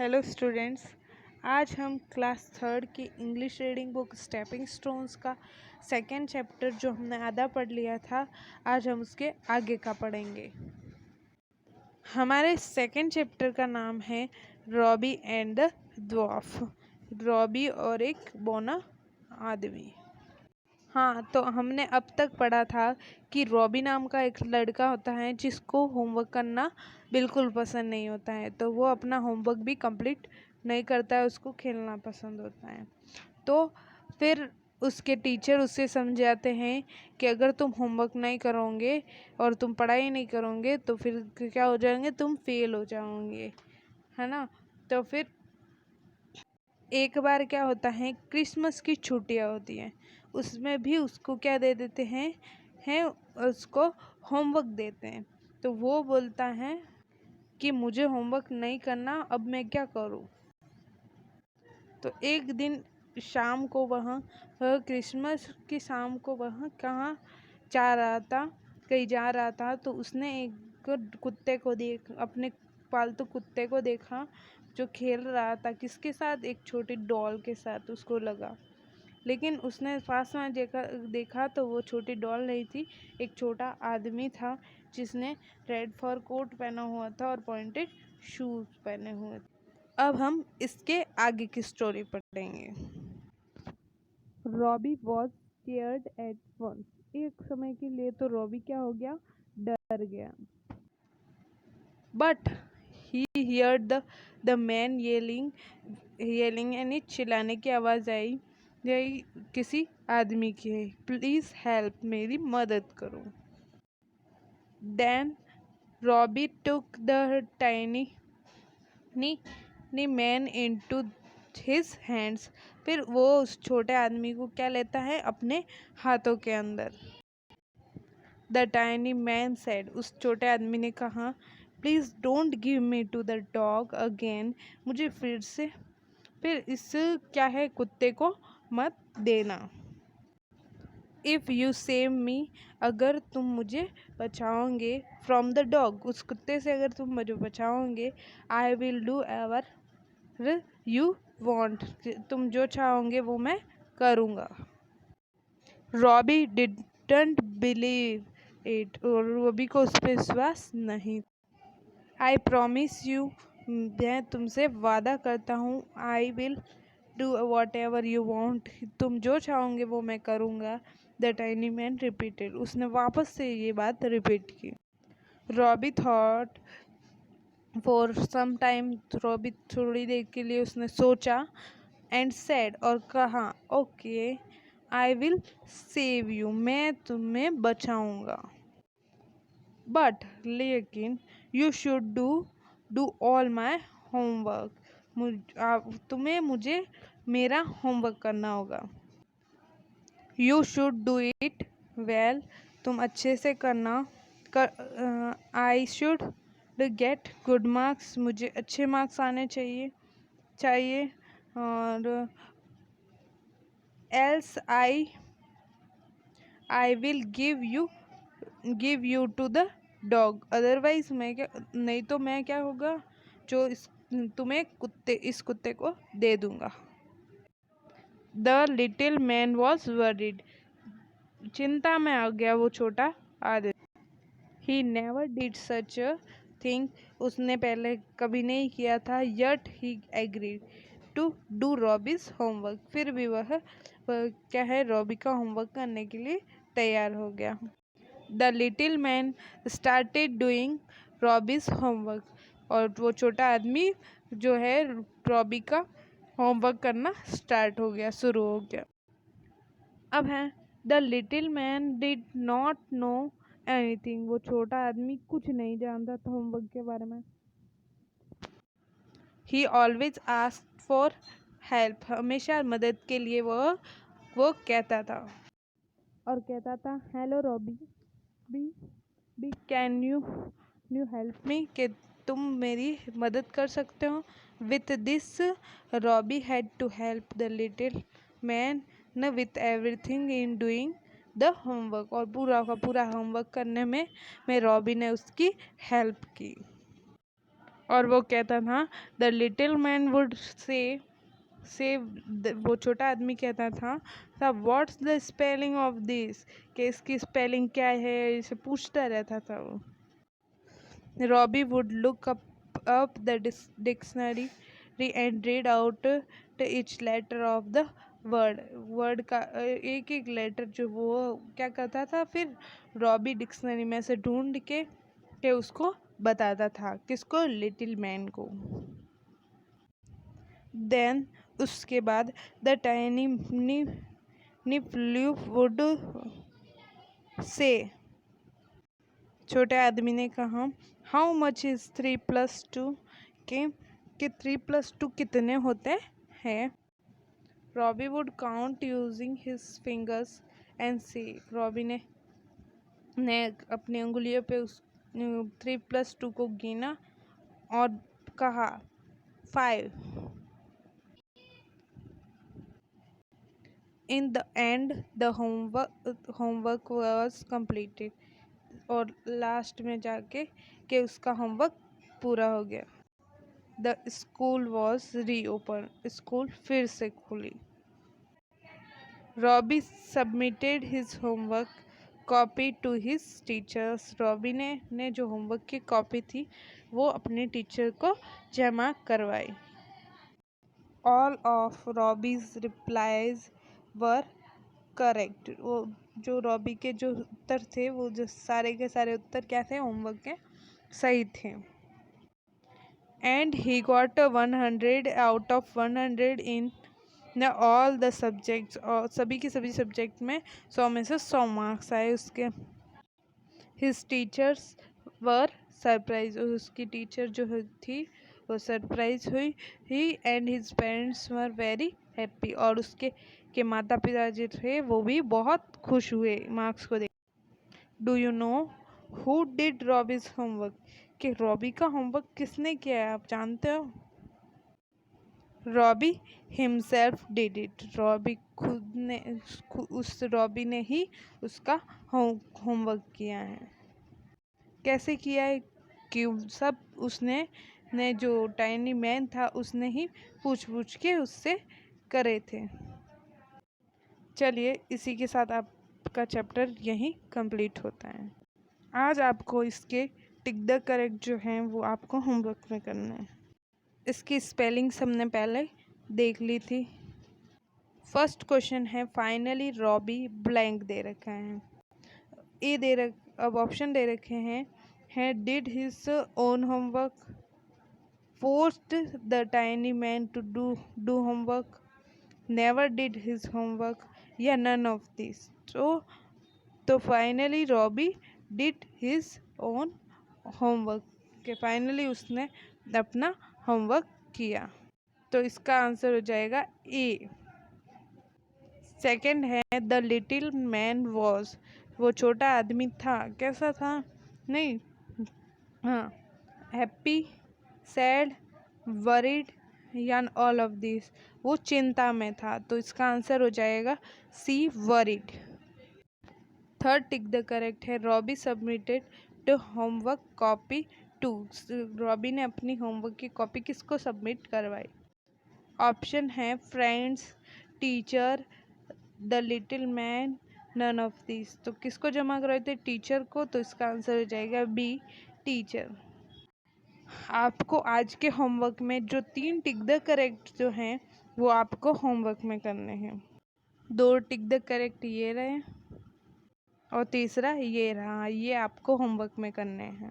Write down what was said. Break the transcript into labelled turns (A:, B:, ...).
A: Hello students. आज हम class third की English reading book stepping stones का सेकेंड चैप्टर जो हमने आधा पढ़ लिया था, आज हम उसके आगे का पढ़ेंगे। हमारे सेकेंड चैप्टर का नाम है Robbie and the dwarf. Robbie और एक बौना आदमी। हाँ, तो हमने अब तक पढ़ा था कि रॉबी नाम का एक लड़का होता है जिसको होमवर्क करना बिल्कुल पसंद नहीं होता है, तो वो अपना होमवर्क भी कंप्लीट नहीं करता है, उसको खेलना पसंद होता है। तो फिर उसके टीचर उससे समझाते हैं कि अगर तुम होमवर्क नहीं करोगे और तुम पढ़ाई नहीं करोगे तो फिर क्या हो जाएंगे, तुम फेल हो जाओगे, है ना। तो फिर एक बार क्या होता है, क्रिसमस की छुट्टियां होती हैं, उसमें भी उसको क्या दे देते हैं उसको होमवर्क देते हैं। तो वो बोलता है कि मुझे होमवर्क नहीं करना, अब मैं क्या करूं। तो एक दिन शाम को क्रिसमस की शाम को वह कहाँ जा रहा था, कहीं जा रहा था, तो उसने एक कुत्ते को अपने पालतू कुत्ते को देखा जो खेल रहा था किसके साथ, एक छोटी डॉल के साथ। उसको लगा, लेकिन उसने पास में देखा तो वो छोटी डॉल नहीं थी, एक छोटा आदमी था जिसने रेड फर कोट पहना हुआ था और पॉइंटेड शूज पहने हुए थे। अब हम इसके आगे की स्टोरी पढ़ेंगे। Robbie was scared at once. एक समय के लिए तो रॉबी क्या हो गया, डर गया। But he heard the man yelling यानी चिल्लाने की आवाज़ आई, यही किसी आदमी की है। प्लीज़ हेल्प, मेरी मदद करो। Then Robbie took the tiny man into his hands. फिर वो उस छोटे आदमी को क्या लेता है, अपने हाथों के अंदर। द टाइनी मैन सेड, उस छोटे आदमी ने कहा, please don't give me to the dog again, मुझे फिर इस क्या है, कुत्ते को मत देना। इफ़ यू सेव मी, अगर तुम मुझे बचाओगे, फ्रॉम द डॉग, उस कुत्ते से अगर तुम मुझे बचाओगे, I will do ever you want, तुम जो चाहोगे वो मैं करूँगा। रॉबी डिडंट बिलीव इट, और रॉबी को उस पर विश्वास नहीं। आई प्रॉमिस यू, मैं तुमसे वादा करता हूँ, आई will do what ever you want, तुम जो चाहोगे वो मैं करूँगा। द टाइनी मैन रिपीटेड, उसने वापस से ये बात रिपीट की। Robbie thought for some time, Robbie थोड़ी देर के लिए उसने सोचा, एंड सेड, और कहा, okay I will save you, मैं तुम्हें बचाऊंगा। बट लेकिन you should do all my homework, तुम्हें मुझे मेरा होमवर्क करना होगा। You should do it well, तुम अच्छे से करना। I should get good marks, मुझे अच्छे मार्क्स आने चाहिए। और else I will give you to the dog, otherwise मैं क्या, नहीं तो मैं क्या होगा, जो इस कुत्ते को दे दूंगा। The little man was worried, चिंता में आ गया वो छोटा आदमी। He never did such a thing, उसने पहले कभी नहीं किया था। Yet he agreed to do Robbie's homework, फिर भी वह क्या है, रॉबी का होमवर्क करने के लिए तैयार हो गया। The little man started doing Robbie's homework, और वो छोटा आदमी जो है रॉबी का होमवर्क करना स्टार्ट हो गया, शुरू हो गया। अब है, the little man did not know anything, वो छोटा आदमी कुछ नहीं जानता था होमवर्क के बारे में। ही ऑलवेज आस्क्ड फॉर हेल्प, हमेशा मदद के लिए वो कहता था, और कहता था, hello Robbie, be can you help me, कि तुम मेरी मदद कर सकते हो। With this Robbie had to help the little man न with everything in doing the homework, और पूरा का पूरा होमवर्क करने में रॉबी ने उसकी हेल्प की। और वो कहता था the little man would say वो छोटा आदमी कहता था what's the spelling of this, कि इसकी स्पेलिंग क्या है, इसे पूछता रहता था वो। Robbie would look up the dictionary and read out each letter of the word का एक एक लेटर जो वो क्या करता था, फिर रॉबी डिक्शनरी में से ढूंढ के उसको बताता था, किसको, लिटिल मैन को। देन उसके बाद द टाइनी निप्ल्यू वुड से, छोटे आदमी ने कहा हाउ मच इज 3+2, के 3+2 कितने होते हैं। Robbie would count using his fingers and see, Robbie ने अपनी उंगलियों पे उस 3+2 को गिना और कहा 5। In the end the homework was completed, और लास्ट में जाके कि उसका होमवर्क पूरा हो गया। The school was reopen, school फिर से खुली। Robbie submitted his homework copy to his teachers, Robbie ने जो होमवर्क की कॉपी थी वो अपने टीचर को जमा करवाई। All of Robbie's replies were correct, वो जो रॉबी के जो उत्तर थे वो जो सारे के सारे उत्तर क्या थे, होमवर्क के सही थे। And he got 100 out of 100 in all the subjects, और सभी के सभी सब्जेक्ट में 100 में से 100 मार्क्स आए उसके। हिज टीचर्स वर सरप्राइज, उसकी टीचर जो थी वो सरप्राइज हुई ही। And his parents were very happy, और उसके माता पिता जो थे वो भी बहुत खुश हुए मार्क्स को देख। Do you know who did Robbie's homework, कि रॉबी का होमवर्क किसने किया है, आप जानते हो। Robbie himself did it, Robbie खुद ने उस रॉबी ने ही उसका होमवर्क किया है। कैसे किया है, कि सब उसने जो टाइनी मैन था उसने ही पूछ के उससे करे थे। चलिए इसी के साथ आपका चैप्टर यहीं कंप्लीट होता है। आज आपको इसके टिक द करेक्ट जो हैं वो आपको होमवर्क में करना है। इसकी स्पेलिंग्स हमने पहले देख ली थी। फर्स्ट क्वेश्चन है फाइनली रॉबी ब्लैंक दे रखा है, अब ऑप्शन दे रखे हैं did his own homework, forced the tiny man to do homework, never did his homework, या नन ऑफ दिस। तो finally Robbie did his own homework, के फाइनली उसने अपना होमवर्क किया। तो इसका आंसर हो जाएगा ए। सेकंड है द लिटिल मैन वॉज, वो छोटा आदमी था, कैसा था, नहीं, हाँ, हैप्पी, सैड, वरीड, या ऑल ऑफ दिस, वो चिंता में था। तो इसका आंसर हो जाएगा C, worried. Third tick the correct है Robbie submitted the homework copy to, Robbie ने अपनी होमवर्क की कॉपी किसको सबमिट करवाई। ऑप्शन है friends, teacher, the little man, none of this. तो किसको जमा करवाए थे, टीचर को। तो इसका आंसर हो जाएगा बी, टीचर। आपको आज के होमवर्क में जो 3 टिक द करेक्ट जो हैं वो आपको होमवर्क में करने हैं। 2 टिक द करेक्ट ये रहे और तीसरा ये रहा, ये आपको होमवर्क में करने हैं।